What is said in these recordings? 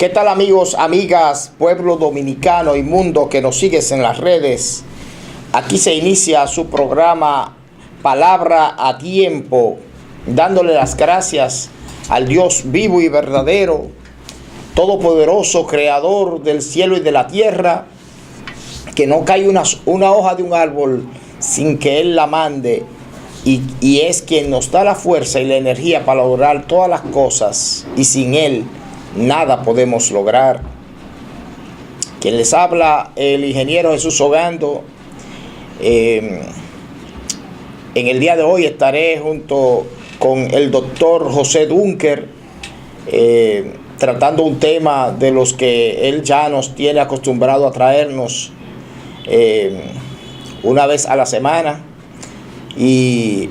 ¿Qué tal, amigos, amigas, pueblo dominicano y mundo que nos sigues en las redes? Aquí se inicia su programa Palabra a Tiempo, dándole las gracias al Dios vivo y verdadero, todopoderoso, creador del cielo y de la tierra, que no cae una hoja de un árbol sin que Él la mande, y es quien nos da la fuerza y la energía para lograr todas las cosas, y sin Él nada podemos lograr. Quien les habla, el ingeniero Jesús Ogando. En el día de hoy estaré junto con el doctor José Dunker, tratando un tema de los que él ya nos tiene acostumbrado a traernos una vez a la semana, y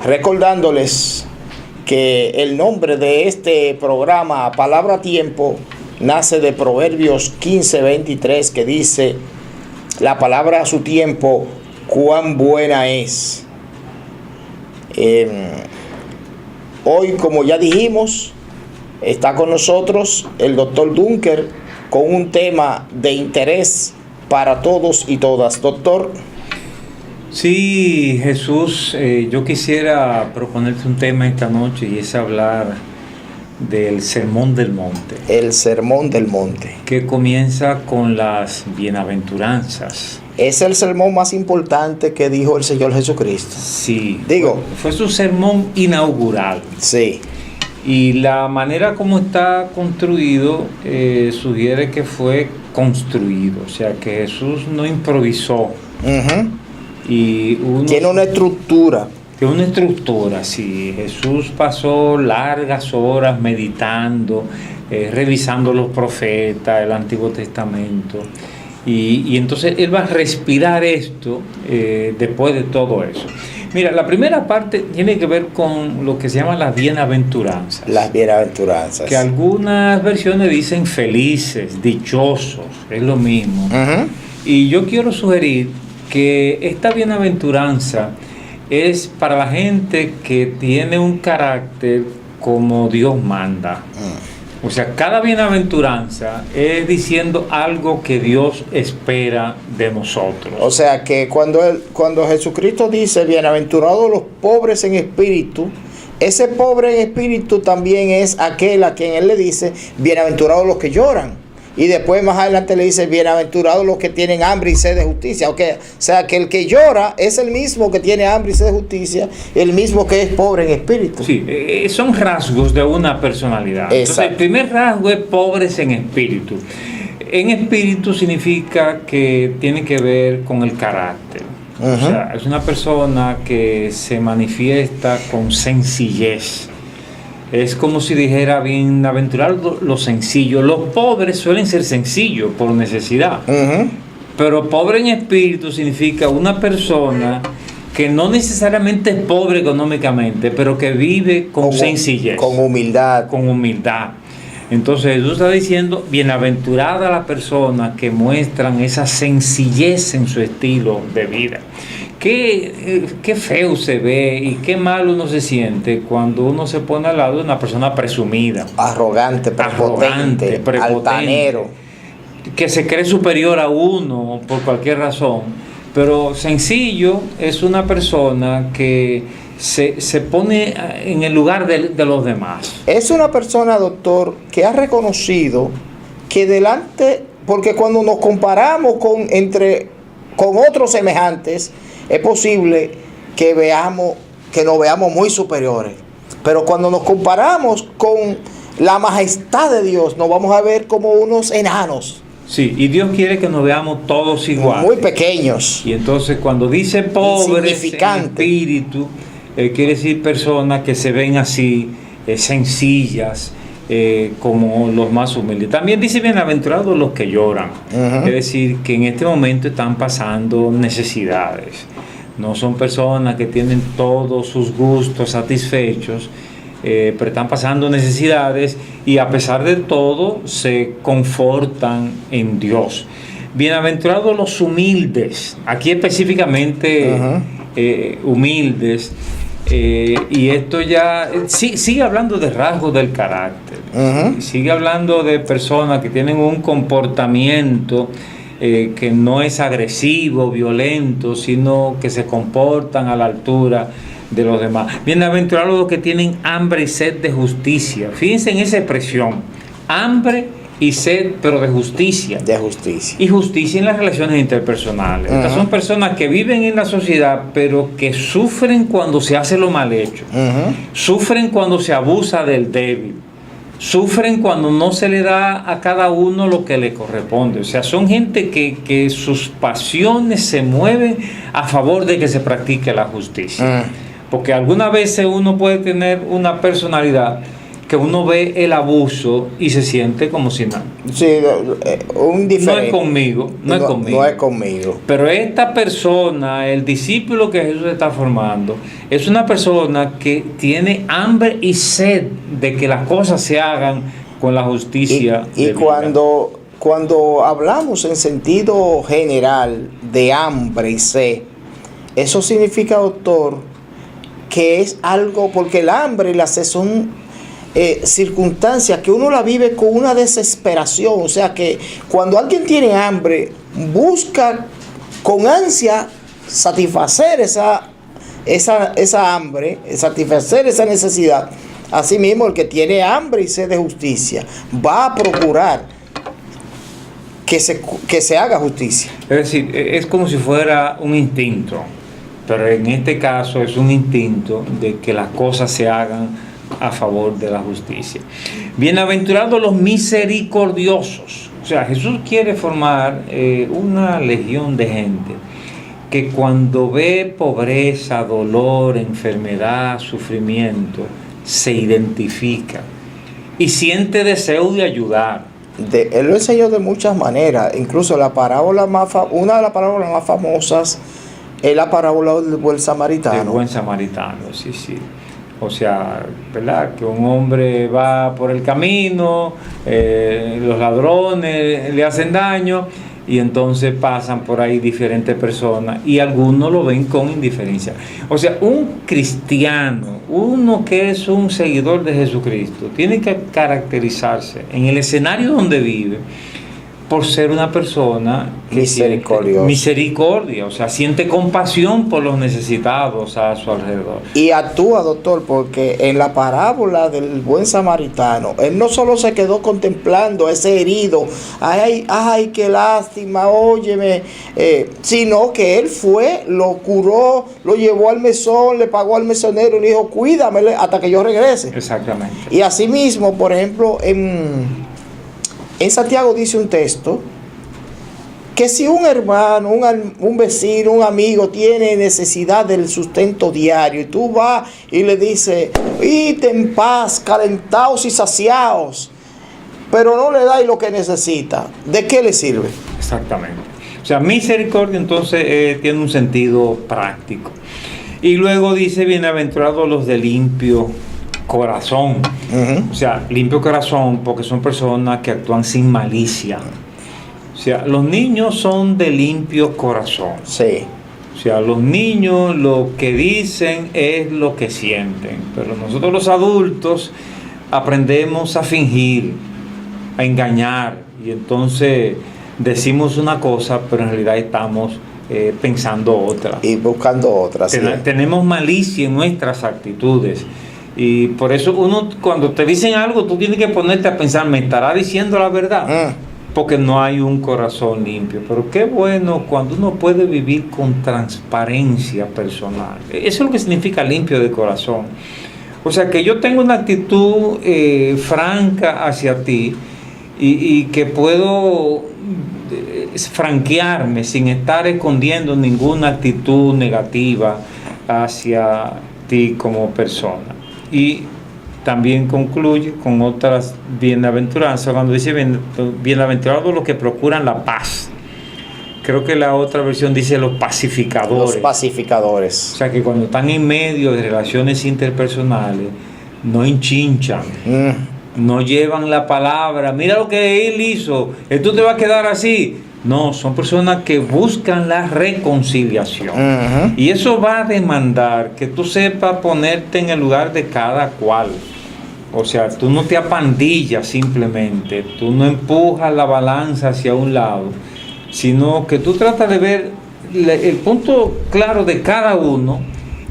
recordándoles que el nombre de este programa, Palabra a Tiempo, nace de Proverbios 15:23, que dice: la palabra a su tiempo, cuán buena es. Hoy, como ya dijimos, está con nosotros el doctor Dunker con un tema de interés para todos y todas. Doctor. Sí, Jesús, yo quisiera proponerte un tema esta noche, y es hablar del Sermón del Monte. El Sermón del Monte, que comienza con las bienaventuranzas. Es el sermón más importante que dijo el Señor Jesucristo. Sí. Digo. Fue su sermón inaugural. Sí. Y la manera como está construido sugiere que fue construido. O sea, que Jesús no improvisó. Tiene una estructura. Tiene una estructura, sí. Jesús pasó largas horas meditando, revisando los profetas, el Antiguo Testamento. Y entonces Él va a respirar esto después de todo eso. Mira, la primera parte tiene que ver con lo que se llaman las bienaventuranzas. Las bienaventuranzas. Que algunas versiones dicen felices, dichosos, es lo mismo. Y yo quiero sugerir que esta bienaventuranza es para la gente que tiene un carácter como Dios manda. O sea, cada bienaventuranza es diciendo algo que Dios espera de nosotros. O sea, que cuando Jesucristo dice bienaventurados los pobres en espíritu, ese pobre en espíritu también es aquel a quien Él le dice bienaventurados los que lloran. Y después más adelante le dice bienaventurados los que tienen hambre y sed de justicia. O sea, que el que llora es el mismo que tiene hambre y sed de justicia, el mismo que es pobre en espíritu. Sí, son rasgos de una personalidad. Exacto. Entonces, el primer rasgo es pobres en espíritu. En espíritu significa que tiene que ver con el carácter. O sea, es una persona que se manifiesta con sencillez. Es como si dijera bienaventurado lo sencillo. Los pobres suelen ser sencillos por necesidad. Pero pobre en espíritu significa una persona que no necesariamente es pobre económicamente, pero que vive con sencillez. Con humildad. Con humildad. Entonces Jesús está diciendo, bienaventurada la persona que muestran esa sencillez en su estilo de vida. Qué feo se ve y qué mal uno se siente cuando uno se pone al lado de una persona presumida. Arrogante, prepotente, altanero. Que se cree superior a uno por cualquier razón. Pero sencillo es una persona que se pone en el lugar de los demás. Es una persona, doctor, que ha reconocido que porque cuando nos comparamos con otros semejantes, es posible que nos veamos muy superiores. Pero cuando nos comparamos con la majestad de Dios, nos vamos a ver como unos enanos. Sí, y Dios quiere que nos veamos todos iguales. Muy pequeños. Y entonces cuando dice pobres en espíritu, quiere decir personas que se ven así, sencillas, como los más humildes. También dice bienaventurados los que lloran. Es decir, que en este momento están pasando necesidades. No son personas que tienen todos sus gustos satisfechos, pero están pasando necesidades y a pesar de todo se confortan en Dios. Bienaventurados los humildes. Aquí específicamente humildes. Y esto ya sigue hablando de rasgos del carácter, sigue hablando de personas que tienen un comportamiento que no es agresivo, violento, sino que se comportan a la altura de los demás. Bienaventurados los que tienen hambre y sed de justicia. Fíjense en esa expresión, hambre y sed, pero de justicia. De justicia. Y justicia en las relaciones interpersonales. Estas son personas que viven en la sociedad, pero que sufren cuando se hace lo mal hecho. Sufren cuando se abusa del débil. Sufren cuando no se le da a cada uno lo que le corresponde. O sea, son gente que sus pasiones se mueven a favor de que se practique la justicia. Porque algunas veces uno puede tener una personalidad que uno ve el abuso y se siente como si nada. Sí, un diferente. No es conmigo, no es conmigo. No es conmigo. Pero esta persona, el discípulo que Jesús está formando, es una persona que tiene hambre y sed de que las cosas se hagan con la justicia. Y cuando hablamos en sentido general de hambre y sed, eso significa, doctor, que es algo, porque el hambre y la sed son circunstancias que uno la vive con una desesperación. O sea que cuando alguien tiene hambre, busca con ansia satisfacer esa hambre, satisfacer esa necesidad. Asimismo, el que tiene hambre y sed de justicia va a procurar que se haga justicia. Es decir, es como si fuera un instinto, pero en este caso es un instinto de que las cosas se hagan a favor de la justicia. Bienaventurados los misericordiosos. O sea, Jesús quiere formar una legión de gente que cuando ve pobreza, dolor, enfermedad, sufrimiento, se identifica y siente deseo de ayudar. Él lo enseñó de muchas maneras. Incluso una de las parábolas más famosas es la parábola del buen samaritano. El buen samaritano, sí. O sea, ¿verdad? Que un hombre va por el camino, los ladrones le hacen daño y entonces pasan por ahí diferentes personas y algunos lo ven con indiferencia. O sea, un cristiano, uno que es un seguidor de Jesucristo, tiene que caracterizarse en el escenario donde vive por ser una persona que misericordia, o sea, siente compasión por los necesitados a su alrededor. Y actúa, doctor, porque en la parábola del buen samaritano, él no solo se quedó contemplando a ese herido, ay, qué lástima, óyeme, sino que él fue, lo curó, lo llevó al mesón, le pagó al mesonero y le dijo, cuídame hasta que yo regrese. Exactamente. Y asimismo, por ejemplo, en Santiago dice un texto que si un hermano, un vecino, un amigo tiene necesidad del sustento diario y tú vas y le dices, id en paz, calentaos y saciaos, pero no le dais lo que necesita, ¿de qué le sirve? Exactamente. O sea, misericordia entonces tiene un sentido práctico. Y luego dice, bienaventurados los de limpio corazón. O sea, limpio corazón porque son personas que actúan sin malicia. O sea, los niños son de limpio corazón. Sí. O sea, los niños lo que dicen es lo que sienten, pero nosotros los adultos aprendemos a fingir, a engañar, y entonces decimos una cosa, pero en realidad estamos pensando otra. Y buscando otra. Tenemos malicia en nuestras actitudes. Y por eso cuando te dicen algo, tú tienes que ponerte a pensar, ¿me estará diciendo la verdad? Porque no hay un corazón limpio. Pero qué bueno cuando uno puede vivir con transparencia personal. Eso es lo que significa limpio de corazón. O sea, que yo tengo una actitud franca hacia ti y que puedo franquearme sin estar escondiendo ninguna actitud negativa hacia ti como persona. Y también concluye con otras bienaventuranzas cuando dice bienaventurados los que procuran la paz. Creo que la otra versión dice los pacificadores. Los pacificadores. O sea, que cuando están en medio de relaciones interpersonales no hinchinchan, no llevan la palabra, mira lo que él hizo, tú te vas a quedar así. No, son personas que buscan la reconciliación. Ujú. Y eso va a demandar que tú sepas ponerte en el lugar de cada cual. O sea, tú no te apandillas simplemente, tú no empujas la balanza hacia un lado, sino que tú tratas de ver el punto claro de cada uno,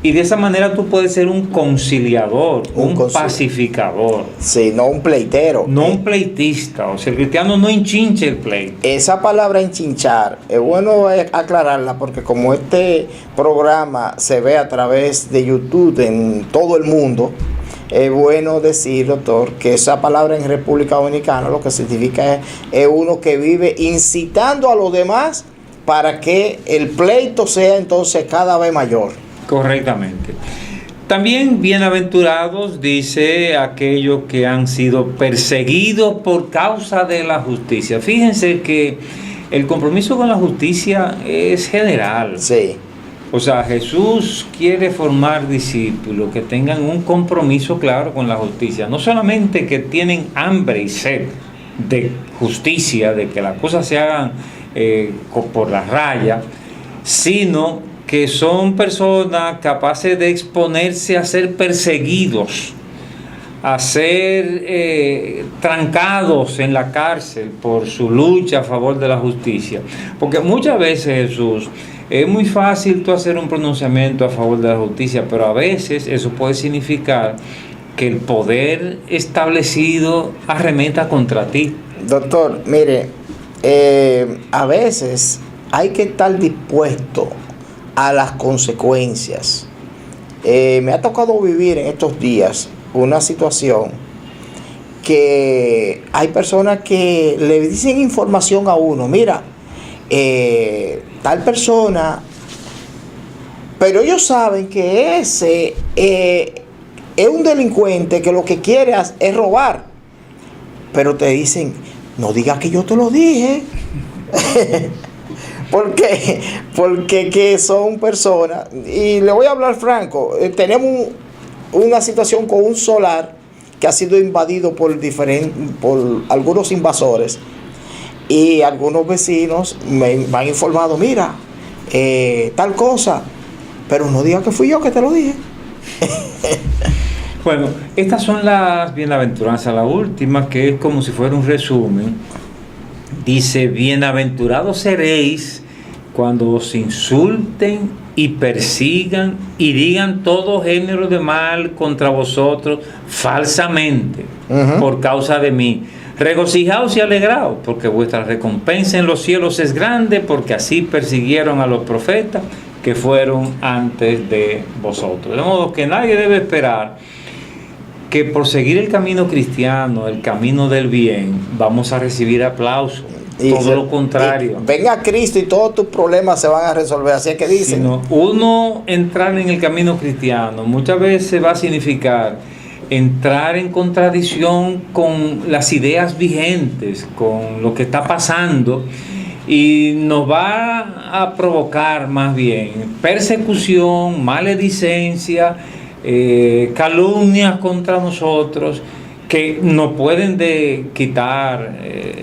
y de esa manera tú puedes ser un conciliador, un pacificador. Sí, no un pleitero. No un pleitista. O sea, el cristiano no enchinche el pleito. Esa palabra enchinchar, es bueno aclararla, porque como este programa se ve a través de YouTube en todo el mundo, es bueno decir, doctor, que esa palabra en República Dominicana lo que significa es uno que vive incitando a los demás para que el pleito sea entonces cada vez mayor. Correctamente. También bienaventurados, dice, aquellos que han sido perseguidos por causa de la justicia. Fíjense que el compromiso con la justicia es general. Sí. O sea, Jesús quiere formar discípulos que tengan un compromiso claro con la justicia. No solamente que tienen hambre y sed de justicia, de que las cosas se hagan por la raya, sino que son personas capaces de exponerse a ser perseguidos, a ser trancados en la cárcel por su lucha a favor de la justicia. Porque muchas veces, Jesús, es muy fácil tú hacer un pronunciamiento a favor de la justicia, pero a veces eso puede significar que el poder establecido arremeta contra ti. Doctor, mire, a veces hay que estar dispuesto a las consecuencias. Me ha tocado vivir en estos días una situación que hay personas que le dicen información a uno, mira, tal persona, pero ellos saben que ese es un delincuente que lo que quiere es robar, pero te dicen, no digas que yo te lo dije. ¿Por qué? Porque que son personas, y le voy a hablar franco, tenemos una situación con un solar que ha sido invadido por algunos invasores, y algunos vecinos me han informado, mira, tal cosa, pero no digas que fui yo que te lo dije. Bueno, estas son las bienaventuranzas, la última, que es como si fuera un resumen. Dice, bienaventurados seréis cuando os insulten y persigan y digan todo género de mal contra vosotros falsamente, por causa de mí. Regocijaos y alegraos, porque vuestra recompensa en los cielos es grande, porque así persiguieron a los profetas que fueron antes de vosotros. De modo que nadie debe esperar que por seguir el camino cristiano, el camino del bien, vamos a recibir aplausos. Todo lo contrario. Venga Cristo y todos tus problemas se van a resolver. Así es que dicen. Sino uno entrar en el camino cristiano muchas veces va a significar entrar en contradicción con las ideas vigentes, con lo que está pasando, y nos va a provocar más bien persecución, maledicencia, calumnias contra nosotros, que nos pueden quitar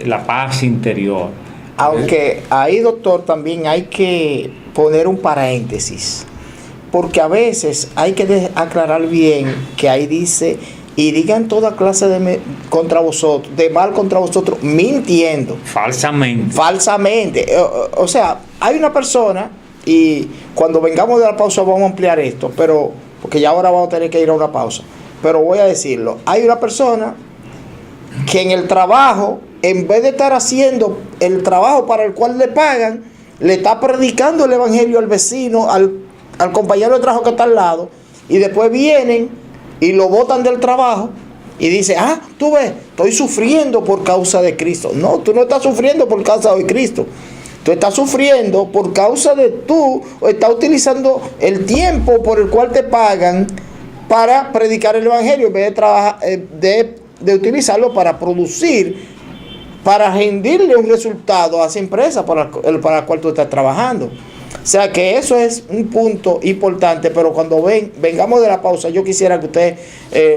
la paz interior. Aunque ahí, doctor, también hay que poner un paréntesis, porque a veces hay que aclarar bien que ahí dice, y digan toda clase de contra vosotros, de mal contra vosotros, mintiendo. Falsamente. O sea, hay una persona, y cuando vengamos de la pausa vamos a ampliar esto, pero porque ya ahora vamos a tener que ir a una pausa. Pero voy a decirlo, hay una persona que en el trabajo, en vez de estar haciendo el trabajo para el cual le pagan, le está predicando el evangelio al vecino, al compañero de trabajo que está al lado, y después vienen y lo botan del trabajo y dice, tú ves, estoy sufriendo por causa de Cristo. No, tú no estás sufriendo por causa de Cristo. Tú estás sufriendo por causa de tú, o estás utilizando el tiempo por el cual te pagan para predicar el evangelio, en vez de trabajar, de utilizarlo para producir, para rendirle un resultado a esa empresa para la cual tú estás trabajando. O sea que eso es un punto importante, pero cuando vengamos de la pausa, yo quisiera que usted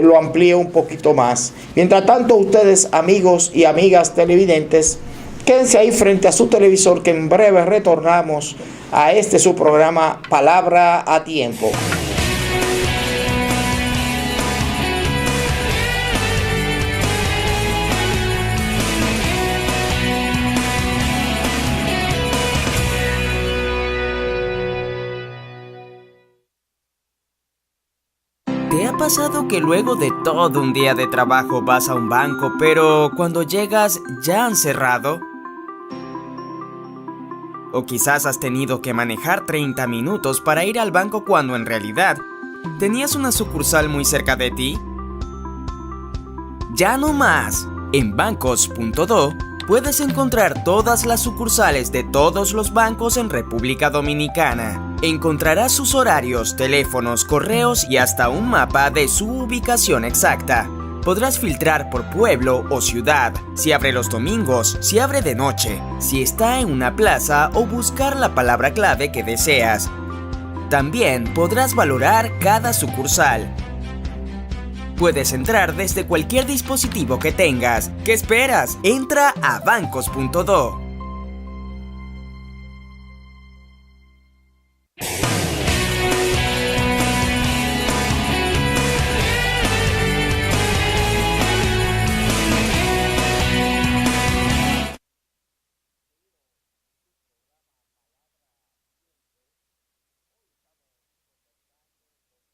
lo amplíe un poquito más. Mientras tanto, ustedes, amigos y amigas televidentes, Quédense ahí frente a su televisor, que en breve retornamos a su programa Palabra a Tiempo. ¿Te ha pasado que luego de todo un día de trabajo vas a un banco, pero cuando llegas ya han cerrado? O quizás has tenido que manejar 30 minutos para ir al banco cuando en realidad tenías una sucursal muy cerca de ti. Ya no más. En bancos.do puedes encontrar todas las sucursales de todos los bancos en República Dominicana. Encontrarás sus horarios, teléfonos, correos y hasta un mapa de su ubicación exacta. Podrás filtrar por pueblo o ciudad, si abre los domingos, si abre de noche, si está en una plaza o buscar la palabra clave que deseas. También podrás valorar cada sucursal. Puedes entrar desde cualquier dispositivo que tengas. ¿Qué esperas? Entra a bancos.do.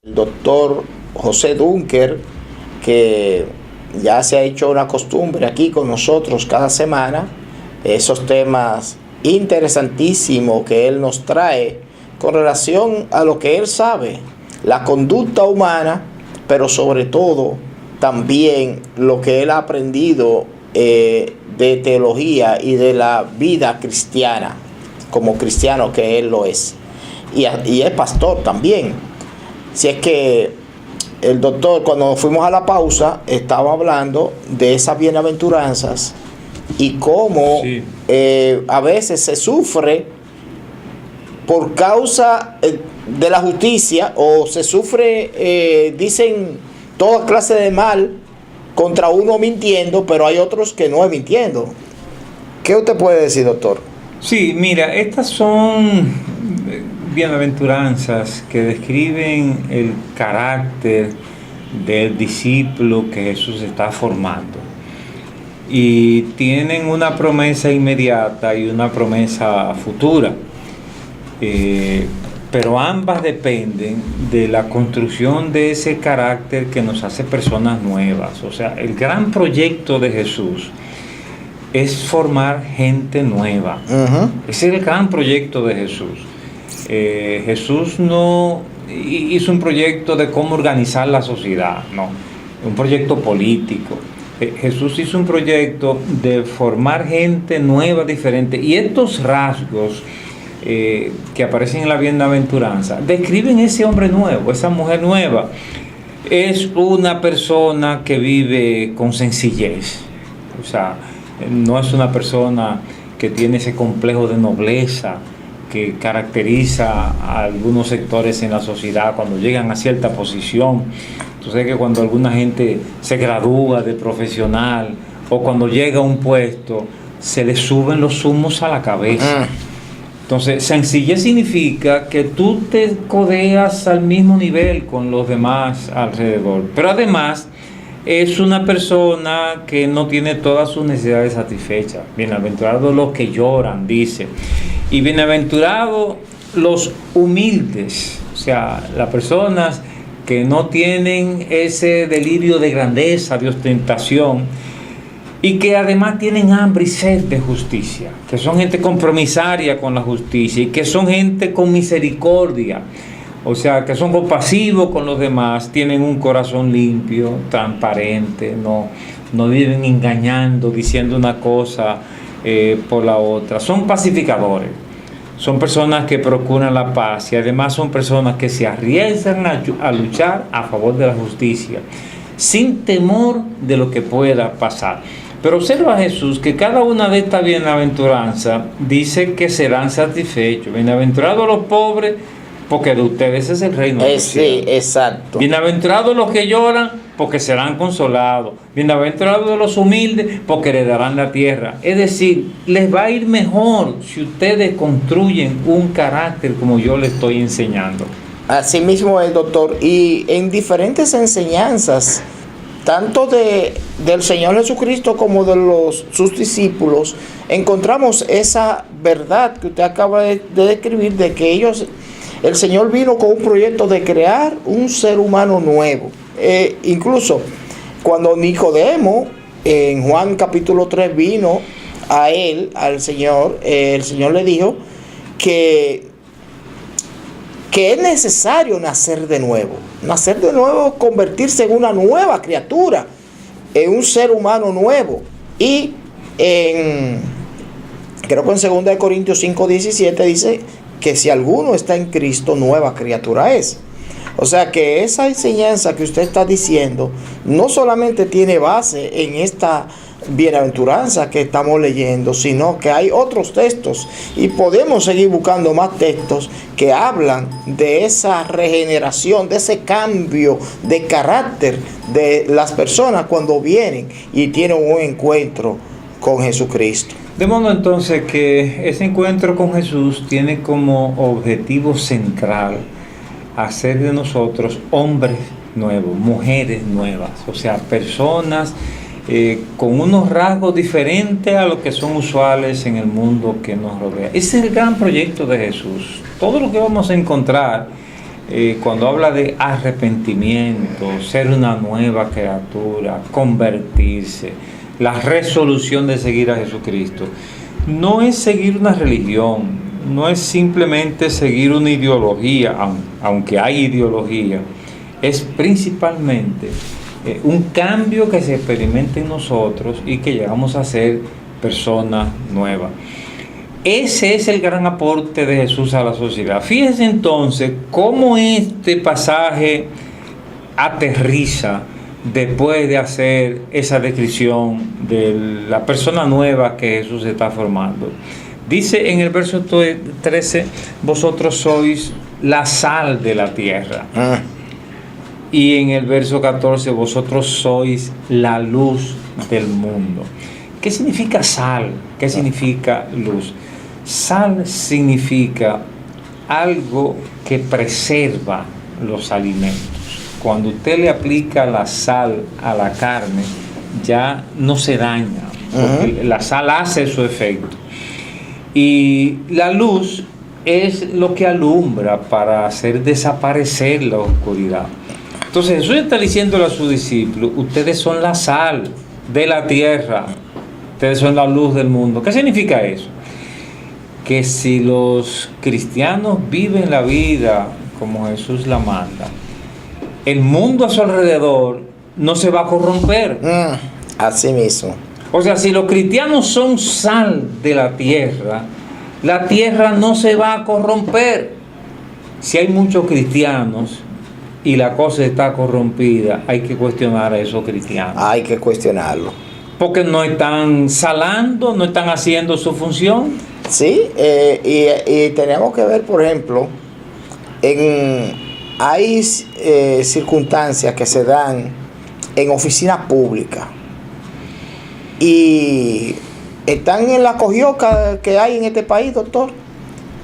El doctor José Dunker, que ya se ha hecho una costumbre aquí con nosotros cada semana, esos temas interesantísimos que él nos trae con relación a lo que él sabe, la conducta humana, pero sobre todo también lo que él ha aprendido de teología y de la vida cristiana, como cristiano que él lo es, y es pastor también. Si es que el doctor, cuando fuimos a la pausa, estaba hablando de esas bienaventuranzas y cómo Sí. A veces se sufre por causa de la justicia, o se sufre, dicen, toda clase de mal contra uno mintiendo, pero hay otros que no es mintiendo. ¿Qué usted puede decir, doctor? Sí, mira, estas son bienaventuranzas que describen el carácter del discípulo que Jesús está formando. Y tienen una promesa inmediata y una promesa futura. Pero ambas dependen de la construcción de ese carácter que nos hace personas nuevas. O sea, el gran proyecto de Jesús es formar gente nueva. Ese es el gran proyecto de Jesús. Jesús no hizo un proyecto de cómo organizar la sociedad, no, un proyecto político. Jesús hizo un proyecto de formar gente nueva, diferente, y estos rasgos que aparecen en la bienaventuranza describen ese hombre nuevo, esa mujer nueva. Es una persona que vive con sencillez, o sea, no es una persona que tiene ese complejo de nobleza que caracteriza a algunos sectores en la sociedad cuando llegan a cierta posición. Entonces, que cuando alguna gente se gradúa de profesional o cuando llega a un puesto, se le suben los humos a la cabeza. Entonces, sencillez significa que tú te codeas al mismo nivel con los demás alrededor. Pero además, es una persona que no tiene todas sus necesidades satisfechas. Bienaventurados los que lloran, dice. Y bienaventurados los humildes, o sea, las personas que no tienen ese delirio de grandeza, de ostentación, y que además tienen hambre y sed de justicia, que son gente compromisaria con la justicia y que son gente con misericordia, o sea, que son compasivos con los demás, tienen un corazón limpio, transparente, no viven engañando, diciendo una cosa por la otra. Son pacificadores, son personas que procuran la paz y además son personas que se arriesgan a luchar a favor de la justicia, sin temor de lo que pueda pasar. Pero observa a Jesús que cada una de estas bienaventuranzas dice que serán satisfechos. Bienaventurados los pobres porque de ustedes es el reino de los Sí, cielos. exacto. Bienaventurados los que lloran, porque serán consolados. Bienaventurados los humildes, porque heredarán la tierra. Es decir, les va a ir mejor si ustedes construyen un carácter como yo les estoy enseñando. Así mismo es, doctor. Y en diferentes enseñanzas, tanto del Señor Jesucristo como de sus discípulos, encontramos esa verdad que usted acaba de describir, de que el Señor vino con un proyecto de crear un ser humano nuevo. Incluso cuando Nicodemo, en Juan capítulo 3, vino al Señor, el Señor le dijo que es necesario nacer de nuevo. Nacer de nuevo, convertirse en una nueva criatura, en un ser humano nuevo. Y creo que en 2 Corintios 5:17 dice que si alguno está en Cristo, nueva criatura es. O sea que esa enseñanza que usted está diciendo no solamente tiene base en esta bienaventuranza que estamos leyendo, sino que hay otros textos y podemos seguir buscando más textos que hablan de esa regeneración, de ese cambio de carácter de las personas cuando vienen y tienen un encuentro con Jesucristo. De modo entonces que ese encuentro con Jesús tiene como objetivo central hacer de nosotros hombres nuevos, mujeres nuevas, o sea, personas con unos rasgos diferentes a lo que son usuales en el mundo que nos rodea. Ese es el gran proyecto de Jesús. Todo lo que vamos a encontrar cuando habla de arrepentimiento, ser una nueva criatura, convertirse, la resolución de seguir a Jesucristo, no es seguir una religión, no es simplemente seguir una ideología, aunque hay ideología, es principalmente un cambio que se experimenta en nosotros y que llegamos a ser personas nuevas. Ese es el gran aporte de Jesús a la sociedad. Fíjense entonces cómo este pasaje aterriza después de hacer esa descripción de la persona nueva que Jesús está formando. Dice en el verso 13, vosotros sois la sal de la tierra. Y en el verso 14, vosotros sois la luz del mundo. ¿Qué significa sal? ¿Qué significa luz? Sal significa algo que preserva los alimentos. Cuando usted le aplica la sal a la carne, ya no se daña, porque la sal hace su efecto. Y la luz es lo que alumbra para hacer desaparecer la oscuridad. Entonces Jesús está diciéndole a sus discípulos, ustedes son la sal de la tierra, ustedes son la luz del mundo. ¿Qué significa eso? Que si los cristianos viven la vida como Jesús la manda, el mundo a su alrededor no se va a corromper. Así mismo. O sea, si los cristianos son sal de la tierra no se va a corromper. Si hay muchos cristianos y la cosa está corrompida, hay que cuestionar a esos cristianos. Hay que cuestionarlo. Porque no están salando, no están haciendo su función. Sí, y tenemos que ver, por ejemplo, hay circunstancias que se dan en oficinas públicas y están en la cogioca que hay en este país, doctor,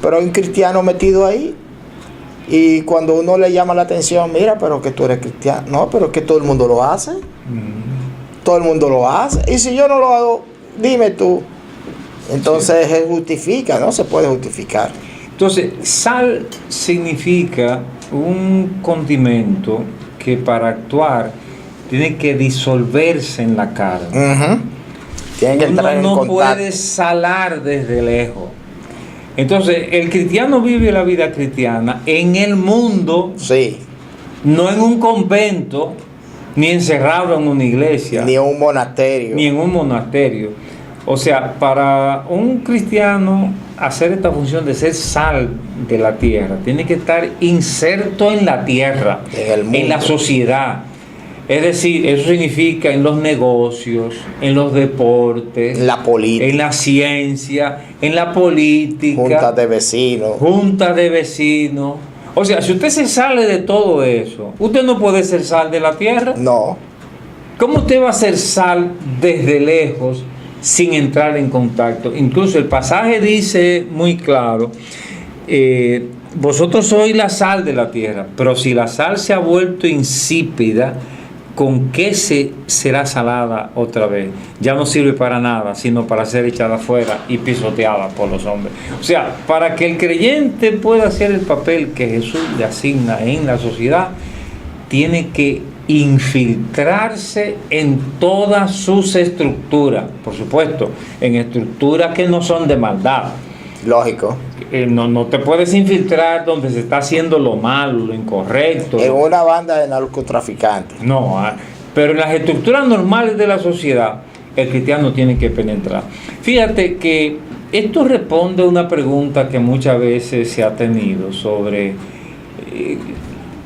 pero hay un cristiano metido ahí. Y cuando uno le llama la atención, mira, pero que tú eres cristiano. No, pero es que todo el mundo lo hace. Todo el mundo lo hace. Y si yo no lo hago, dime tú. Entonces se justifica, no se puede justificar. Entonces, sal significa un condimento que para actuar tiene que disolverse en la carne. Tiene que entrar en contacto. No contacto. puede salar desde lejos. Entonces, el cristiano vive la vida cristiana en el mundo, sí, no en un convento, ni encerrado en una iglesia, ni en un monasterio. Ni en un monasterio. O sea, para un cristiano hacer esta función de ser sal de la tierra, tiene que estar inserto en la tierra, en el mundo, en la sociedad. Es decir, eso significa en los negocios, en los deportes, en la política, en la ciencia, en la política, juntas de vecinos. Juntas de vecinos. O sea, si usted se sale de todo eso, usted no puede ser sal de la tierra. No. ¿Cómo usted va a ser sal desde lejos sin entrar en contacto? Incluso el pasaje dice muy claro, vosotros sois la sal de la tierra, pero si la sal se ha vuelto insípida, ¿con qué será salada otra vez? Ya no sirve para nada, sino para ser echada afuera y pisoteada por los hombres. O sea, para que el creyente pueda hacer el papel que Jesús le asigna en la sociedad, tiene que infiltrarse en todas sus estructuras, por supuesto, en estructuras que no son de maldad. Lógico. No te puedes infiltrar donde se está haciendo lo malo, lo incorrecto. En una banda de narcotraficantes. No, pero en las estructuras normales de la sociedad, el cristiano tiene que penetrar. Fíjate que esto responde a una pregunta que muchas veces se ha tenido sobre...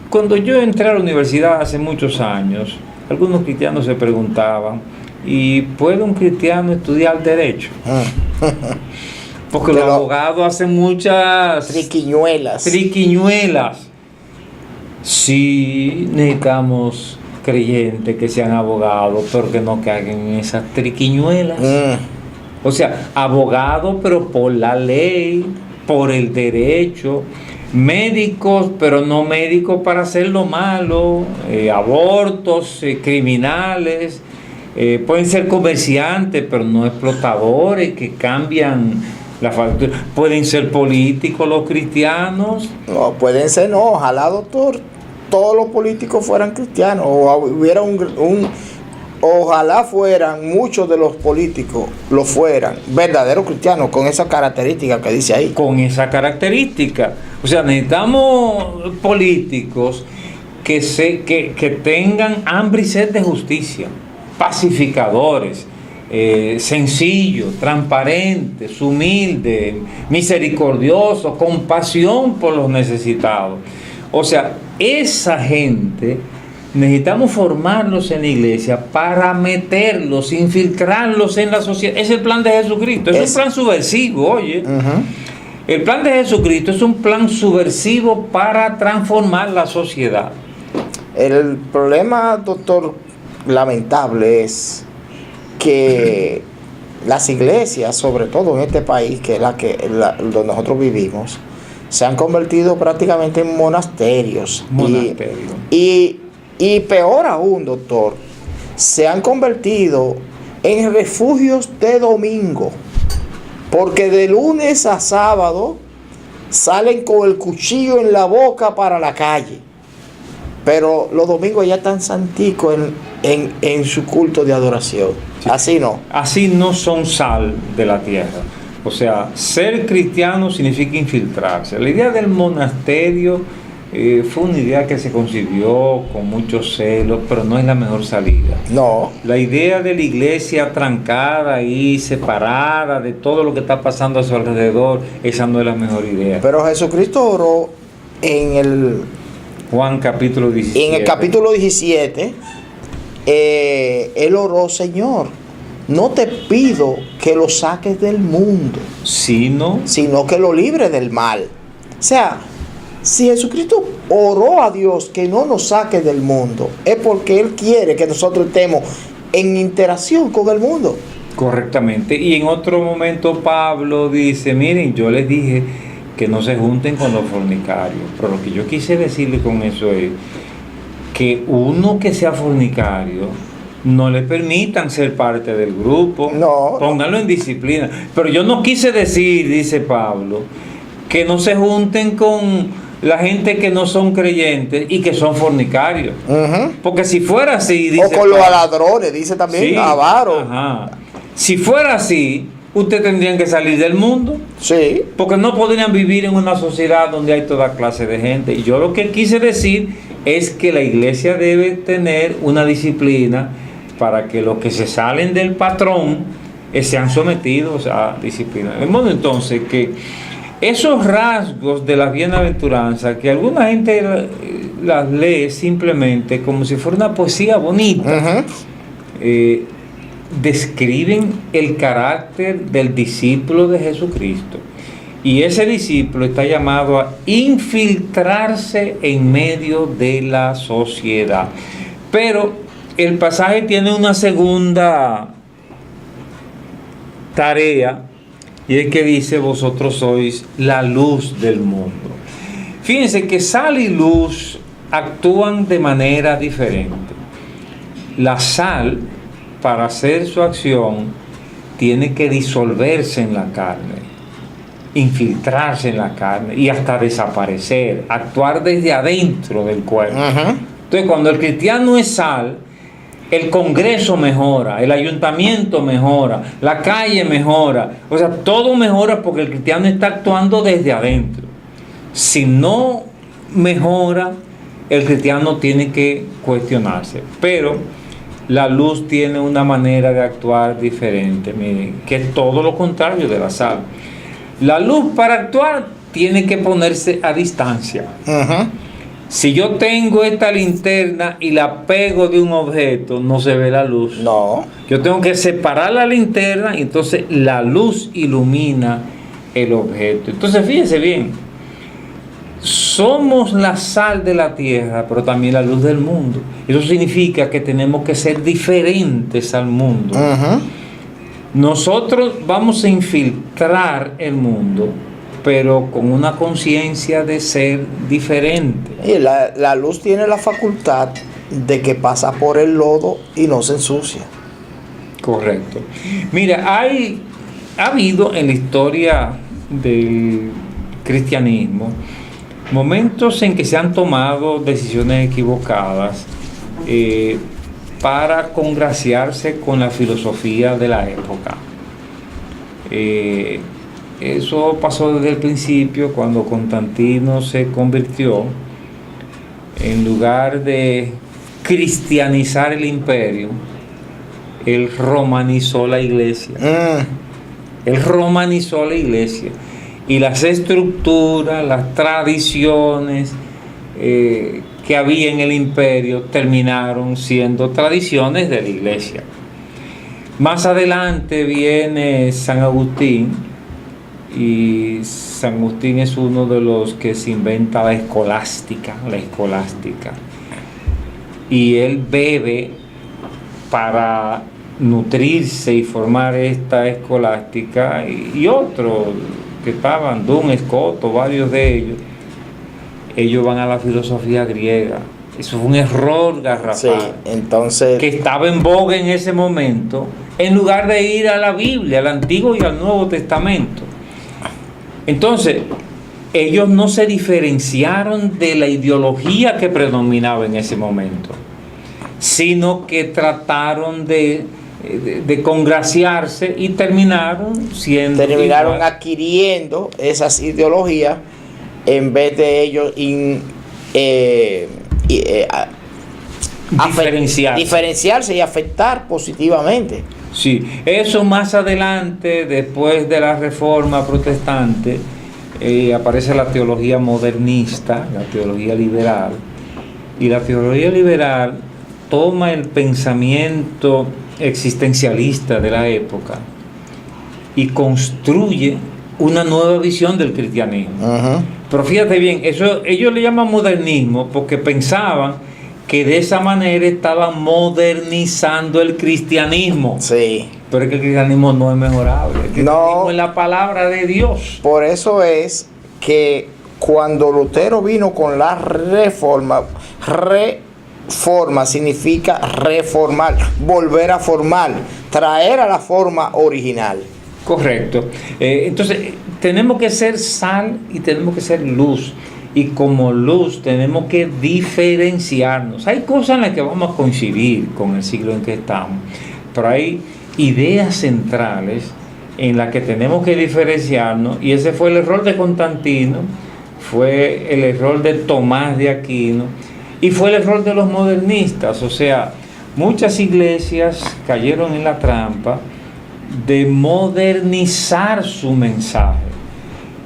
Cuando yo entré a la universidad hace muchos años, algunos cristianos se preguntaban, ¿y puede un cristiano estudiar derecho? Porque los abogados hacen muchas triquiñuelas. Sí, necesitamos creyentes que sean abogados, pero que no caigan en esas triquiñuelas. O sea, abogados, pero por la ley, por el derecho. Médicos, pero no médicos para hacer lo malo. Abortos, criminales. Pueden ser comerciantes, pero no explotadores que cambian la factura. Pueden ser políticos los cristianos. No, pueden ser, no. Ojalá, doctor, todos los políticos fueran cristianos. O hubiera ojalá fueran, muchos de los políticos lo fueran, verdaderos cristianos, con esa característica que dice ahí. Con esa característica. O sea, necesitamos políticos que tengan hambre y sed de justicia, pacificadores, sencillos, transparentes, humildes, misericordiosos, con pasión por los necesitados. O sea, esa gente necesitamos formarlos en la iglesia para meterlos, infiltrarlos en la sociedad. Es el plan de Jesucristo, es un plan subversivo, oye. El plan de Jesucristo es un plan subversivo para transformar la sociedad. El problema, doctor, lamentable es que las iglesias, sobre todo en este país, que es donde nosotros vivimos, se han convertido prácticamente en monasterios. Y peor aún, doctor, se han convertido en refugios de domingo, porque de lunes a sábado salen con el cuchillo en la boca para la calle, pero los domingos ya están santicos en su culto de adoración. Sí. Así no son sal de la tierra. O sea, ser cristiano significa infiltrarse. La idea del monasterio fue una idea que se concibió con mucho celo, pero no es la mejor salida. No. La idea de la iglesia trancada y separada de todo lo que está pasando a su alrededor, esa no es la mejor idea. Pero Jesucristo oró en el Juan capítulo 17. En el capítulo 17, él oró: Señor, no te pido que lo saques del mundo, sino que lo libres del mal. O sea, si Jesucristo oró a Dios que no nos saque del mundo, es porque Él quiere que nosotros estemos en interacción con el mundo. Correctamente. Y en otro momento Pablo dice: miren, yo les dije que no se junten con los fornicarios. Pero lo que yo quise decirle con eso es que uno que sea fornicario, no le permitan ser parte del grupo. No. Pónganlo en disciplina. Pero yo no quise decir, dice Pablo, que no se junten con la gente que no son creyentes y que son fornicarios. Porque si fuera así, dice o con Pablo, los ladrones, dice también, sí, avaros. Si fuera así, ustedes tendrían que salir del mundo. Sí. Porque no podrían vivir en una sociedad donde hay toda clase de gente. Y yo lo que quise decir es que la iglesia debe tener una disciplina para que los que se salen del patrón sean sometidos a disciplina. De modo entonces que esos rasgos de las bienaventuranzas, que alguna gente las lee simplemente como si fuera una poesía bonita, describen el carácter del discípulo de Jesucristo. Y ese discípulo está llamado a infiltrarse en medio de la sociedad. Pero el pasaje tiene una segunda tarea, y es que dice: vosotros sois la luz del mundo. Fíjense que sal y luz actúan de manera diferente. La sal, para hacer su acción, tiene que disolverse en la carne, infiltrarse en la carne y hasta desaparecer, actuar desde adentro del cuerpo. Entonces, cuando el cristiano es sal, el Congreso mejora, el ayuntamiento mejora, la calle mejora, o sea, todo mejora porque el cristiano está actuando desde adentro. Si no mejora, el cristiano tiene que cuestionarse. Pero la luz tiene una manera de actuar diferente, miren, que es todo lo contrario de la sal. La luz, para actuar, tiene que ponerse a distancia. Si yo tengo esta linterna y la pego de un objeto, no se ve la luz. No. Yo tengo que separar la linterna y entonces la luz ilumina el objeto. Entonces, fíjense bien, somos la sal de la tierra, pero también la luz del mundo. Eso significa que tenemos que ser diferentes al mundo. Nosotros vamos a infiltrar el mundo, pero con una conciencia de ser diferente. Y la luz tiene la facultad de que pasa por el lodo y no se ensucia. Correcto. Mira, ha habido en la historia del cristianismo momentos en que se han tomado decisiones equivocadas para congraciarse con la filosofía de la época. Eso pasó desde el principio, cuando Constantino se convirtió. En lugar de cristianizar el imperio, él romanizó la iglesia. Él romanizó la iglesia. Y las estructuras, las tradiciones que había en el imperio terminaron siendo tradiciones de la iglesia. Más adelante viene San Agustín, y San Agustín es uno de los que se inventa la escolástica. Y él bebe para nutrirse y formar esta escolástica, y otros que estaban, Duns Scotus, varios de ellos van a la filosofía griega. Eso fue un error garrafal. Sí, entonces, que estaba en boga en ese momento, en lugar de ir a la Biblia, al Antiguo y al Nuevo Testamento. Entonces, ellos no se diferenciaron de la ideología que predominaba en ese momento, sino que trataron de congraciarse y terminaron adquiriendo esas ideologías en vez de ellos diferenciarse y afectar positivamente. Sí, eso más adelante, después de la Reforma Protestante, aparece la teología modernista, la teología liberal, y la teología liberal toma el pensamiento existencialista de la época y construye una nueva visión del cristianismo. Pero fíjate bien, eso ellos le llaman modernismo porque pensaban que de esa manera estaban modernizando el cristianismo. Sí. Pero es que el cristianismo no es mejorable. El cristianismo es la palabra de Dios. Por eso es que cuando Lutero vino con la reforma significa reformar, volver a formar, traer a la forma original. Correcto. Entonces, tenemos que ser sal y tenemos que ser luz. Y como luz tenemos que diferenciarnos. Hay cosas en las que vamos a coincidir con el siglo en que estamos, pero hay ideas centrales en las que tenemos que diferenciarnos, y ese fue el error de Constantino, fue el error de Tomás de Aquino, y fue el error de los modernistas. O sea, muchas iglesias cayeron en la trampa de modernizar su mensaje.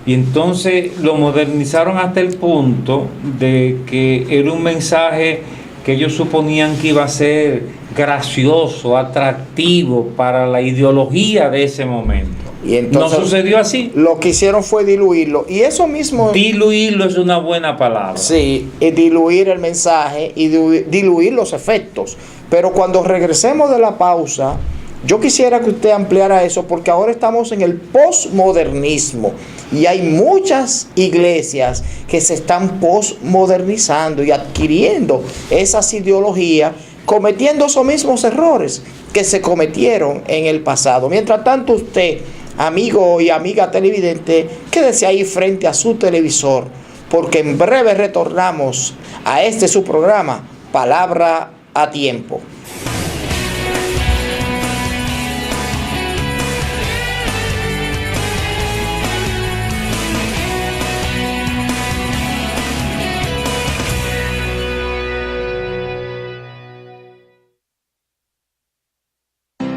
Y entonces lo modernizaron hasta el punto de que era un mensaje que ellos suponían que iba a ser gracioso, atractivo para la ideología de ese momento. Y entonces, no sucedió así. Lo que hicieron fue diluirlo. Y eso mismo... Diluirlo es una buena palabra. Sí, diluir el mensaje y diluir los efectos. Pero cuando regresemos de la pausa, yo quisiera que usted ampliara eso, porque ahora estamos en el posmodernismo y hay muchas iglesias que se están posmodernizando y adquiriendo esas ideologías, cometiendo esos mismos errores que se cometieron en el pasado. Mientras tanto, usted, amigo y amiga televidente, quédese ahí frente a su televisor, porque en breve retornamos a su programa, Palabra a Tiempo.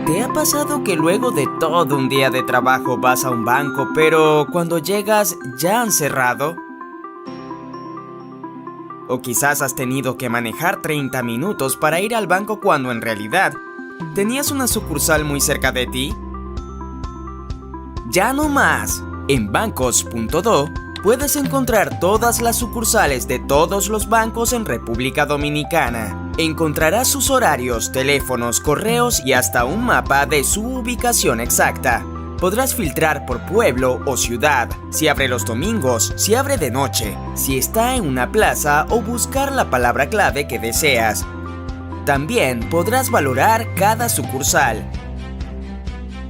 ¿Te ha pasado que luego de todo un día de trabajo vas a un banco, pero cuando llegas ya han cerrado? O quizás has tenido que manejar 30 minutos para ir al banco cuando en realidad tenías una sucursal muy cerca de ti. Ya no más. En bancos.do puedes encontrar todas las sucursales de todos los bancos en República Dominicana. Encontrarás sus horarios, teléfonos, correos y hasta un mapa de su ubicación exacta. Podrás filtrar por pueblo o ciudad, si abre los domingos, si abre de noche, si está en una plaza o buscar la palabra clave que deseas. También podrás valorar cada sucursal.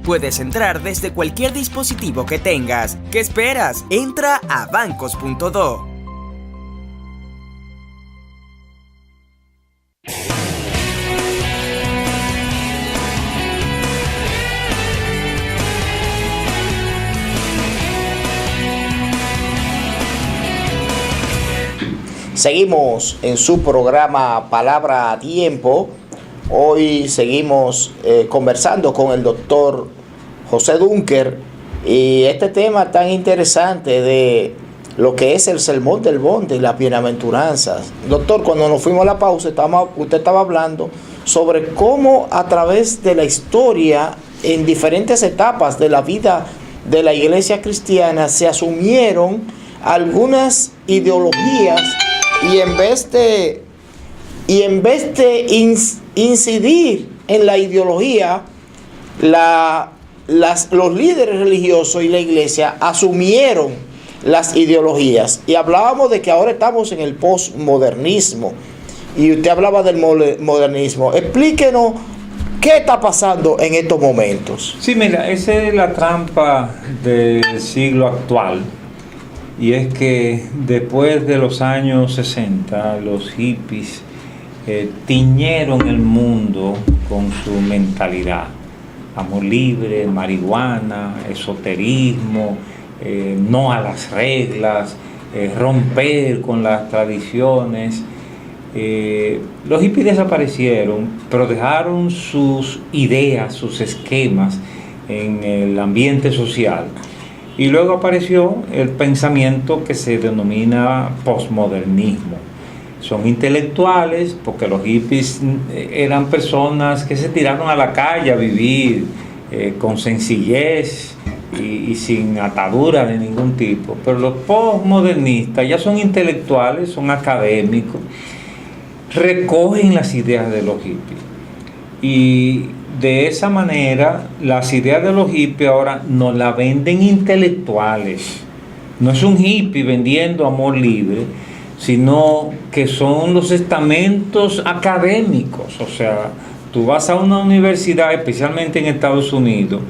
Puedes entrar desde cualquier dispositivo que tengas. ¿Qué esperas? Entra a bancos.do. Seguimos en su programa Palabra a Tiempo. Hoy seguimos conversando con el doctor José Dunker y este tema tan interesante de lo que es el sermón del monte y las bienaventuranzas. Doctor, cuando nos fuimos a la pausa, usted estaba hablando sobre cómo a través de la historia, en diferentes etapas de la vida de la iglesia cristiana, se asumieron algunas ideologías y en vez de incidir en la ideología, los líderes religiosos y la iglesia asumieron las ideologías. Y hablábamos de que ahora estamos en el posmodernismo. Y usted hablaba del modernismo. Explíquenos qué está pasando en estos momentos. Sí, mira, esa es la trampa del siglo actual. Y es que después de los años 60, los hippies tiñeron el mundo con su mentalidad. Amor libre, marihuana, esoterismo, no a las reglas, romper con las tradiciones. Los hippies desaparecieron, pero dejaron sus ideas, sus esquemas en el ambiente social. Y luego apareció el pensamiento que se denomina posmodernismo. Son intelectuales, porque los hippies eran personas que se tiraron a la calle a vivir con sencillez y sin atadura de ningún tipo. Pero los posmodernistas ya son intelectuales, son académicos, recogen las ideas de los hippies. Y de esa manera, las ideas de los hippies ahora nos las venden intelectuales. No es un hippie vendiendo amor libre, sino que son los estamentos académicos. O sea, tú vas a una universidad, especialmente en Estados Unidos,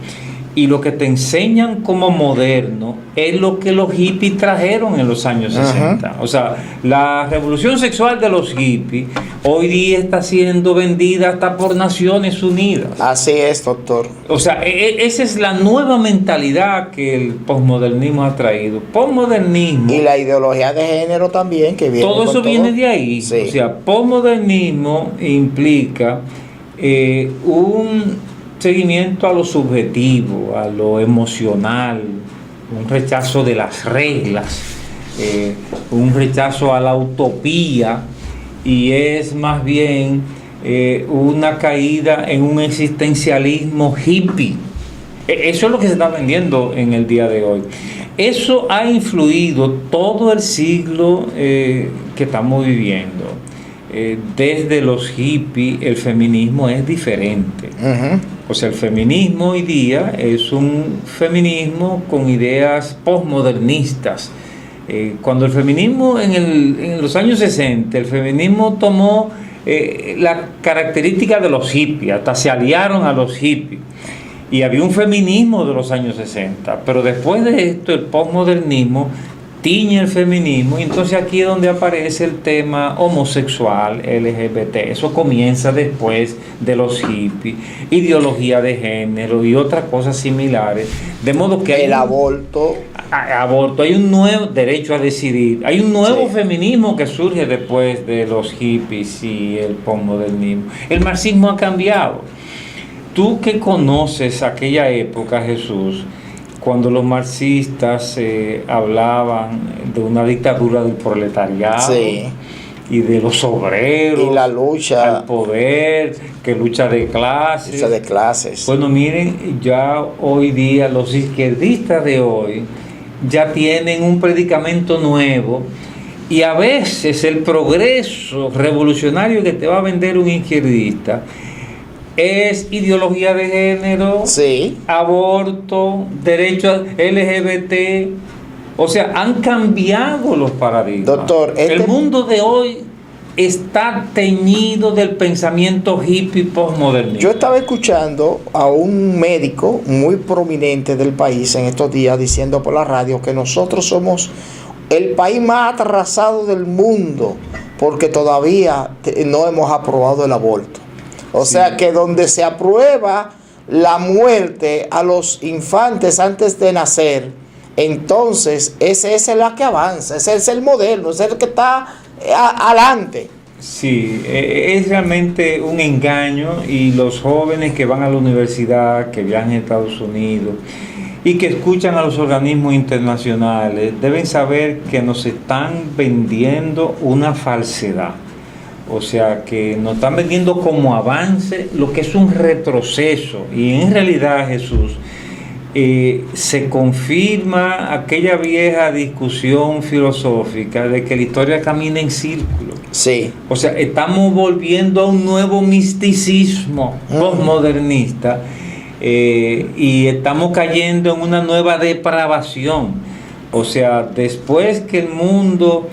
y lo que te enseñan como moderno es lo que los hippies trajeron en los años 60. Ajá. O sea, la revolución sexual de los hippies hoy día está siendo vendida hasta por Naciones Unidas. Así es, doctor. O sea, esa es la nueva mentalidad que el posmodernismo ha traído. Posmodernismo. Y la ideología de género también, que viene. Todo eso viene de ahí. Sí. O sea, posmodernismo implica un seguimiento a lo subjetivo, a lo emocional, un rechazo de las reglas, un rechazo a la utopía, y es más bien una caída en un existencialismo hippie. Eso es lo que se está vendiendo en el día de hoy. Eso ha influido todo el siglo que estamos viviendo. Desde los hippies, el feminismo es diferente. Ujú. O sea, el feminismo hoy día es un feminismo con ideas postmodernistas. Cuando el feminismo en los años 60, el feminismo tomó la característica de los hippies, hasta se aliaron a los hippies. Y había un feminismo de los años 60, pero después de esto el postmodernismo tiñe el feminismo, y entonces aquí es donde aparece el tema homosexual, LGBT. Eso comienza después de los hippies, ideología de género y otras cosas similares, de modo que hay El aborto. aborto, hay un nuevo derecho a decidir, hay un nuevo Sí. feminismo que surge después de los hippies y el postmodernismo. El marxismo ha cambiado. Tú que conoces aquella época, Jesús, cuando los marxistas hablaban de una dictadura del proletariado, Sí. y de los obreros, Y la lucha. al poder, que lucha de clases. Lucha de clases. Bueno, miren, ya hoy día los izquierdistas de hoy ya tienen un predicamento nuevo, y a veces el progreso revolucionario que te va a vender un izquierdista es ideología de género, Sí. aborto, derechos LGBT. O sea, han cambiado los paradigmas. Doctor, el mundo de hoy está teñido del pensamiento hippie postmodernista. Yo estaba escuchando a un médico muy prominente del país en estos días diciendo por la radio que nosotros somos el país más atrasado del mundo porque todavía no hemos aprobado el aborto. O sea que donde se aprueba la muerte a los infantes antes de nacer, entonces ese es el que avanza, ese es el moderno, ese es el que está adelante. Sí, es realmente un engaño, y los jóvenes que van a la universidad, que viajan a Estados Unidos y que escuchan a los organismos internacionales, deben saber que nos están vendiendo una falsedad. O sea, que nos están vendiendo como avance lo que es un retroceso, y en realidad, Jesús, se confirma aquella vieja discusión filosófica de que la historia camina en círculo. Sí. O sea, estamos volviendo a un nuevo misticismo postmodernista, y estamos cayendo en una nueva depravación. O sea, después que el mundo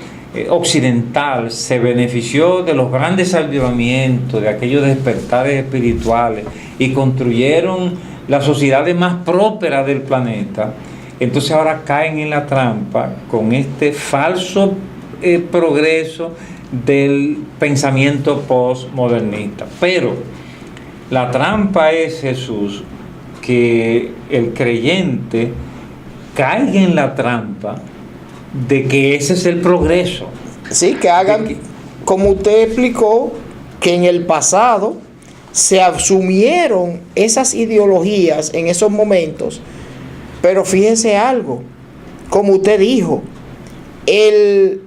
occidental se benefició de los grandes avivamientos, de aquellos despertares espirituales, y construyeron las sociedades más prósperas del planeta, entonces ahora caen en la trampa con este falso progreso del pensamiento postmodernista. Pero la trampa es, Jesús, que el creyente caiga en la trampa de que ese es el progreso. Sí, que hagan, como usted explicó, que en el pasado se asumieron esas ideologías en esos momentos, pero fíjese algo, como usted dijo, el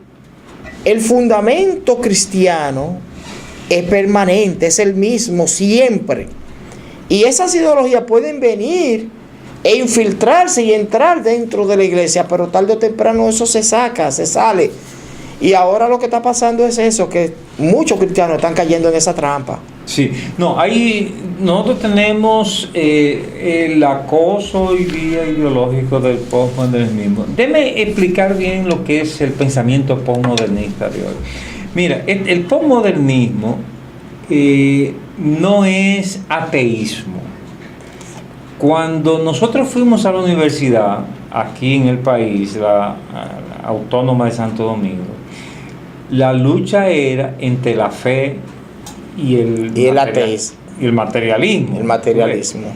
fundamento cristiano es permanente, es el mismo siempre, y esas ideologías pueden venir e infiltrarse y entrar dentro de la iglesia, pero tarde o temprano eso se saca, se sale. Y ahora lo que está pasando es eso, que muchos cristianos están cayendo en esa trampa. Sí, no, ahí nosotros tenemos el acoso hoy día ideológico del postmodernismo. Déjeme explicar bien lo que es el pensamiento postmodernista de hoy. Mira, el postmodernismo no es ateísmo. Cuando nosotros fuimos a la universidad, aquí en el país, la Autónoma de Santo Domingo, la lucha era entre la fe y el ateísmo. Y el materialismo. El materialismo.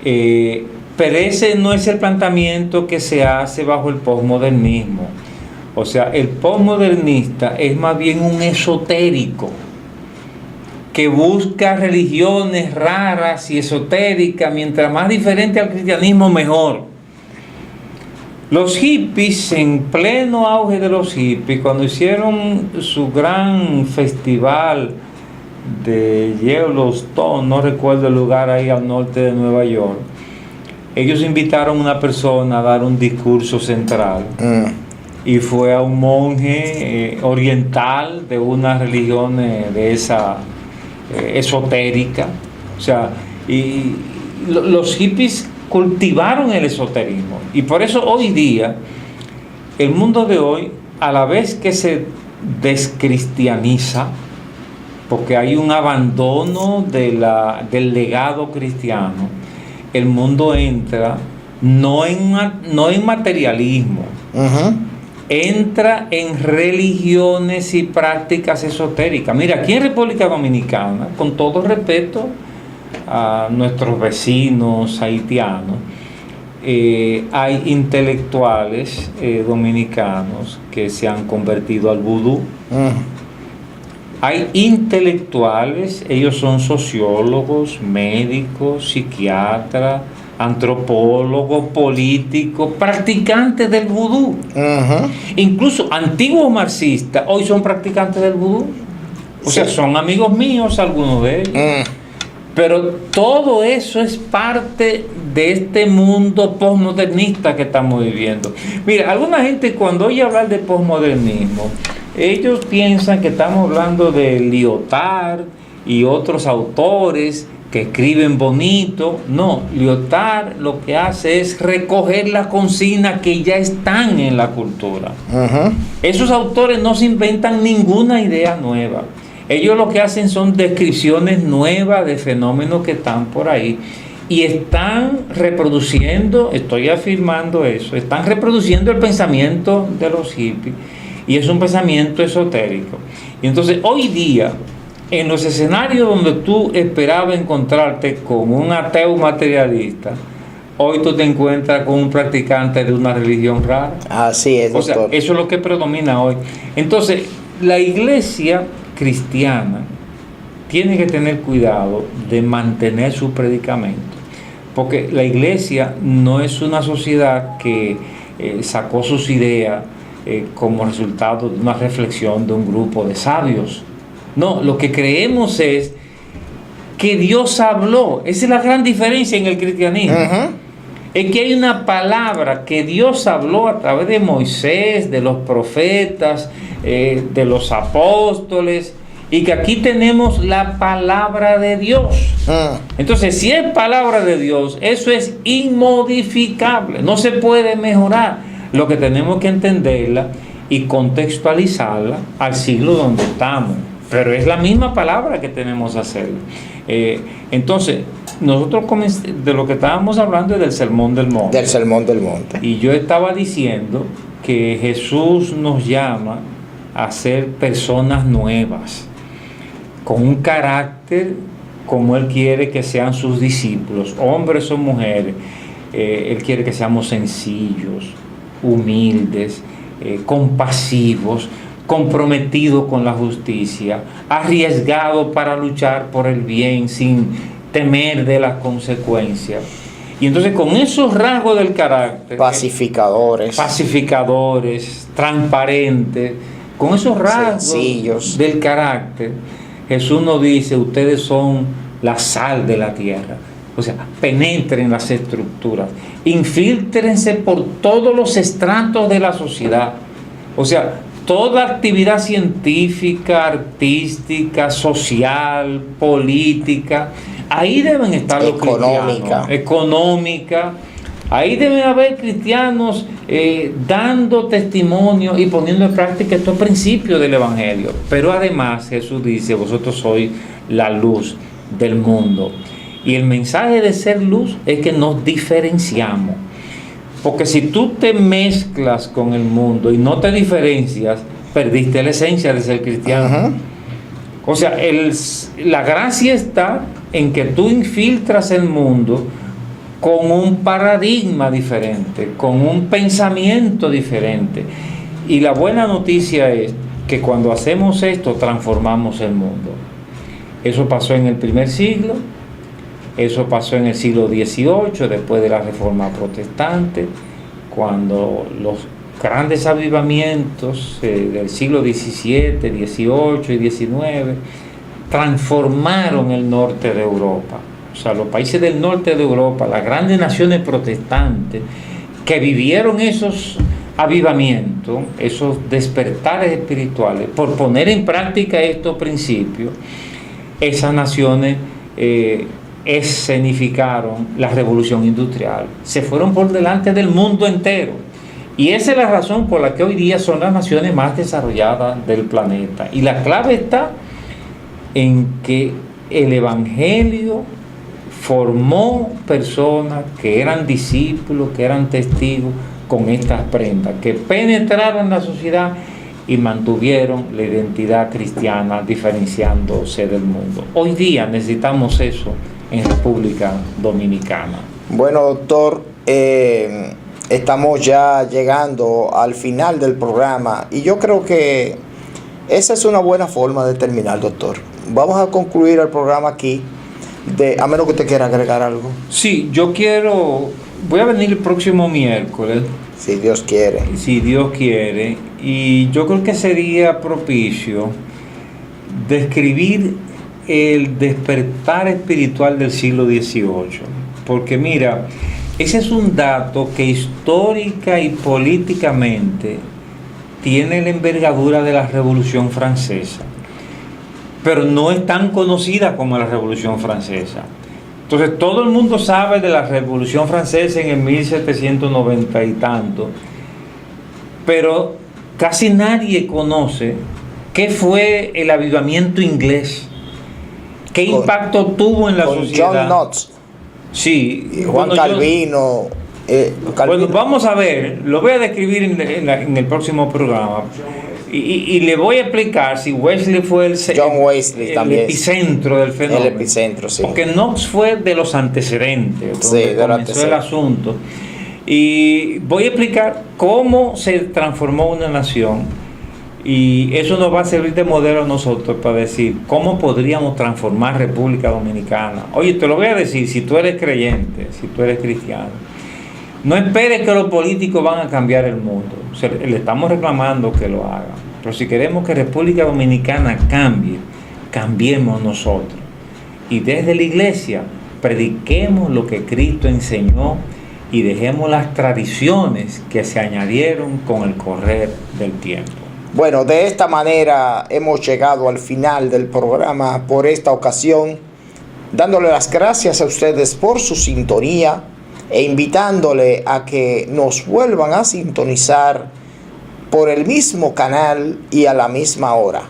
Pero ese no es el planteamiento que se hace bajo el postmodernismo. O sea, el postmodernista es más bien un esotérico que busca religiones raras y esotéricas, mientras más diferente al cristianismo, mejor. Los hippies, en pleno auge de los hippies, cuando hicieron su gran festival de Yellowstone, no recuerdo el lugar ahí al norte de Nueva York, ellos invitaron a una persona a dar un discurso central. Y fue a un monje oriental de una religión de esa esotérica. O sea, y los hippies cultivaron el esoterismo. Y por eso hoy día, el mundo de hoy, a la vez que se descristianiza, porque hay un abandono del legado cristiano, el mundo entra no en materialismo, entra en religiones y prácticas esotéricas. Mira, aquí en República Dominicana, con todo respeto a nuestros vecinos haitianos, hay intelectuales dominicanos que se han convertido al vudú. Hay intelectuales, ellos son sociólogos, médicos, psiquiatras, antropólogos, políticos, practicantes del vudú. Incluso antiguos marxistas hoy son practicantes del vudú. O sea, son amigos míos algunos de ellos. Pero todo eso es parte de este mundo posmodernista que estamos viviendo. Mira, alguna gente cuando oye hablar de posmodernismo, ellos piensan que estamos hablando de Lyotard y otros autores que escriben bonito. No, Lyotard lo que hace es recoger las consignas que ya están en la cultura. Esos autores no se inventan ninguna idea nueva. Ellos lo que hacen son descripciones nuevas de fenómenos que están por ahí y están reproduciendo, estoy afirmando eso, están reproduciendo el pensamiento de los hippies, y es un pensamiento esotérico. Y entonces hoy día, en los escenarios donde tú esperabas encontrarte con un ateo materialista, hoy tú te encuentras con un practicante de una religión rara. Así es, doctor. O sea, eso es lo que predomina hoy. Entonces, la iglesia cristiana tiene que tener cuidado de mantener su predicamento, porque la iglesia no es una sociedad que sacó sus ideas como resultado de una reflexión de un grupo de sabios. No, lo que creemos es que Dios habló. Esa es la gran diferencia en el cristianismo. Es que hay una palabra que Dios habló a través de Moisés, de los profetas, de los apóstoles, y que aquí tenemos la palabra de Dios. Entonces, si es palabra de Dios, eso es inmodificable, no se puede mejorar. Lo que tenemos que entenderla y contextualizarla al siglo donde estamos, pero es la misma palabra que tenemos que hacer. Entonces, nosotros de lo que estábamos hablando es del Sermón del Monte. Del Sermón del Monte. Y yo estaba diciendo que Jesús nos llama a ser personas nuevas, con un carácter como Él quiere que sean sus discípulos, hombres o mujeres. Él quiere que seamos sencillos, humildes, compasivos, comprometidos con la justicia, arriesgados para luchar por el bien sin temer de las consecuencias. Y entonces con esos rasgos del carácter, pacificadores, transparentes, con esos rasgos sencillos del carácter, Jesús nos dice: ustedes son la sal de la tierra. O sea, penetren las estructuras, infíltrense por todos los estratos de la sociedad. O sea, toda actividad científica, artística, social, política, ahí deben estar los cristianos. Económica. Ahí deben haber cristianos dando testimonio y poniendo en práctica estos principios del Evangelio. Pero además Jesús dice: vosotros sois la luz del mundo. Y el mensaje de ser luz es que nos diferenciamos. Porque si tú te mezclas con el mundo y no te diferencias, perdiste la esencia de ser cristiano. O sea, la gracia está en que tú infiltras el mundo con un paradigma diferente, con un pensamiento diferente. Y la buena noticia es que cuando hacemos esto, transformamos el mundo. Eso pasó en el primer siglo. Eso pasó en el siglo XVIII, después de la Reforma Protestante, cuando los grandes avivamientos del siglo XVII, XVIII y XIX transformaron el norte de Europa. O sea, los países del norte de Europa, las grandes naciones protestantes que vivieron esos avivamientos, esos despertares espirituales, por poner en práctica estos principios, esas naciones escenificaron la revolución industrial, se fueron por delante del mundo entero. Y esa es la razón por la que hoy día son las naciones más desarrolladas del planeta. Y la clave está en que el Evangelio formó personas que eran discípulos, que eran testigos con estas prendas, que penetraron la sociedad y mantuvieron la identidad cristiana diferenciándose del mundo. Hoy día necesitamos eso en República Dominicana. Bueno, doctor, estamos ya llegando al final del programa y yo creo que esa es una buena forma de terminar, doctor. Vamos a concluir el programa aquí, a menos que usted quiera agregar algo. Sí, voy a venir el próximo miércoles. Si Dios quiere. Si Dios quiere. Y yo creo que sería propicio describir el despertar espiritual del siglo XVIII. Porque mira, ese es un dato que histórica y políticamente tiene la envergadura de la Revolución Francesa, pero no es tan conocida como la Revolución Francesa. Entonces todo el mundo sabe de la Revolución Francesa en el 1790 y tanto, pero casi nadie conoce qué fue el avivamiento inglés, qué impacto tuvo en la sociedad. John Knox. Sí, Juan Calvino. Bueno, vamos a ver, lo voy a describir en el próximo programa. Y le voy a explicar si Wesley fue el epicentro del fenómeno. El epicentro, sí. Porque Knox fue de los antecedentes, donde comenzó el asunto. Y voy a explicar cómo se transformó una nación. Y eso nos va a servir de modelo a nosotros para decir cómo podríamos transformar República Dominicana. Oye, te lo voy a decir, si tú eres creyente, si tú eres cristiano, no esperes que los políticos van a cambiar el mundo. O sea, le estamos reclamando que lo hagan. Pero si queremos que República Dominicana cambie, cambiemos nosotros. Y desde la iglesia, prediquemos lo que Cristo enseñó y dejemos las tradiciones que se añadieron con el correr del tiempo. Bueno, de esta manera hemos llegado al final del programa por esta ocasión, dándole las gracias a ustedes por su sintonía e invitándole a que nos vuelvan a sintonizar por el mismo canal y a la misma hora.